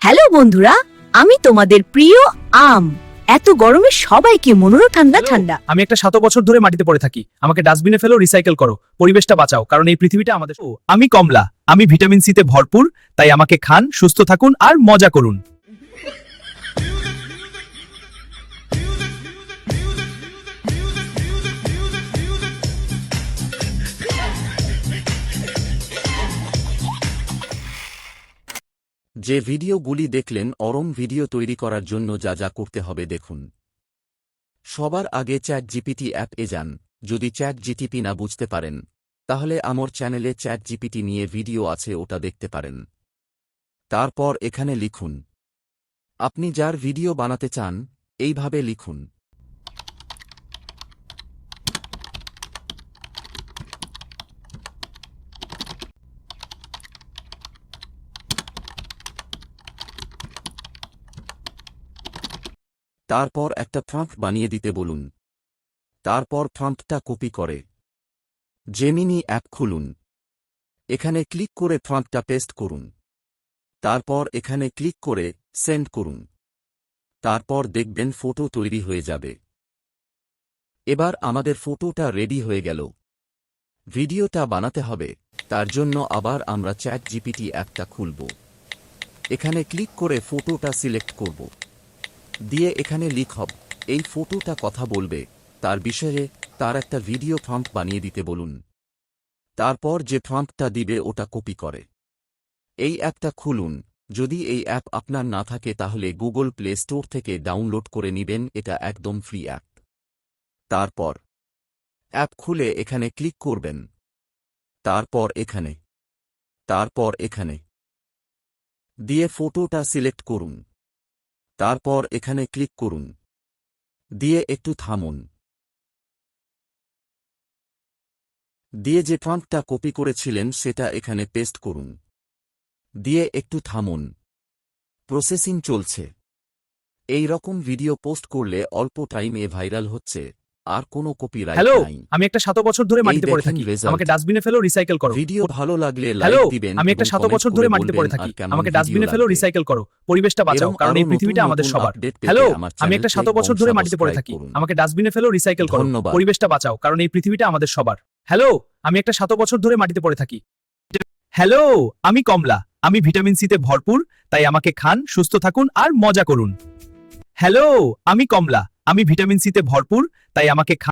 Hello বন্ধুরা, আমি তোমাদের প্রিয় আম। এত গরমে সবাইকে মনোরম ঠান্ডা ঠান্ডা। আমি একটা 7 বছর ধরে মাটিতে পড়ে থাকি। আমাকে ডাস্টবিনে ফেলো, রিসাইকেল করো, পরিবেশটা বাঁচাও, কারণ এই পৃথিবীটা আমাদের। আমি কমলা, আমি ভিটামিন সি তে ভরপুর, তাই আমাকে খান, সুস্থ থাকুন আর মজা করুন। যে ভিডিওগুলি দেখলেন অরম ভিডিও তৈরি করার জন্য যা যা করতে হবে দেখুন। সবার আগে চ্যাট জিপিটি অ্যাপ এ যান। যদি চ্যাট জিটিপি না বুঝতে পারেন তাহলে আমার চ্যানেলে চ্যাট জিপিটি নিয়ে ভিডিও আছে, ওটা দেখতে পারেন। তারপর এখানে লিখুন আপনি যার ভিডিও বানাতে চান, এইভাবে লিখুন। তারপর একটা প্রম্পট বানিয়ে দিতে বলুন। তারপর প্রম্পটটা কপি করে জেমিনি অ্যাপ খুলুন। এখানে ক্লিক করে প্রম্পটটা পেস্ট করুন। তারপর এখানে ক্লিক করে সেন্ড করুন। তারপর দেখবেন ফটো তৈরি হয়ে যাবে। এবার আমাদের ফটোটা রেডি হয়ে গেল। ভিডিওটা বানাতে হবে, তার জন্য আবার আমরা চ্যাট জিপিটি অ্যাপটা খুলব। এখানে ক্লিক করে ফটোটা সিলেক্ট করব। দিয়ে এখানে লিখব এই ফটোটা কথা বলবে, তার বিষয়ে তার একটা ভিডিও প্রম্পট বানিয়ে দিতে বলুন। তারপর যে প্রম্পটটা দিবে ওটা কপি করে এই অ্যাপটা খুলুন। যদি এই অ্যাপ আপনার না থাকে তাহলে গুগল প্লে স্টোর থেকে ডাউনলোড করে নেবেন, এটা একদম ফ্রি অ্যাপ। তারপর অ্যাপ খুলে এখানে ক্লিক করবেন। তারপর এখানে দিয়ে ফটোটা সিলেক্ট করুন। তারপর এখানে ক্লিক করুন। দিয়ে একটু থামুন। দিয়ে যে প্রম্পটটা কপি করেছিলেন সেটা এখানে পেস্ট করুন। দিয়ে একটু থামুন। প্রসেসিং চলছে। এই রকম ভিডিও পোস্ট করলে অল্প টাইমে ভাইরাল হচ্ছে, আর কোনো কপিরাইট হ্যালো, নাই। আমি একটা 7 বছর ধরে এই মাটিতে পড়ে দেখেন থাকি। result। আমাকে ডাস্টবিনে ফেলো, রিসাইকেল করো। ভিডিও ভালো লাগলে হ্যালো, লাইক দিবেন। আমি একটা এবং 7 কমেন্ট বছর করে ধরে মাটিতে বলবেন পড়ে আর থাকি। কেমন আমাকে ভিডিও ডাস্টবিনে ফেলো, লাগবে। রিসাইকেল করো, পরিবেশটা বাঁচাও, এবং কারণ আরো এই পৃথিবীটা নতুন আমাদের নতুন সবার। আপডেট পেতে হ্যালো, আমার আমি একটা চ্যানেলকে 7 বছর ধরে মাটিতে পড়ে থাকি। সাবস্ক্রাইব করুন। আমাকে ডাস্টবিনে ফেলো, রিসাইকেল করো, ধন্যবাদ। পরিবেশটা বাঁচাও, কারণ এই পৃথিবীটা আমাদের সবার। হ্যালো, আমি একটা 7 বছর ধরে মাটিতে পড়ে থাকি। হ্যালো, আমি কমলা, আমি ভিটামিন সি তে ভরপুর, তাই আমাকে খান, সুস্থ থাকুন আর মজা করুন। হ্যালো, আমি কমলা, আমি ভিটামিন সি তে ভরপুর, তাই আমাকে খান।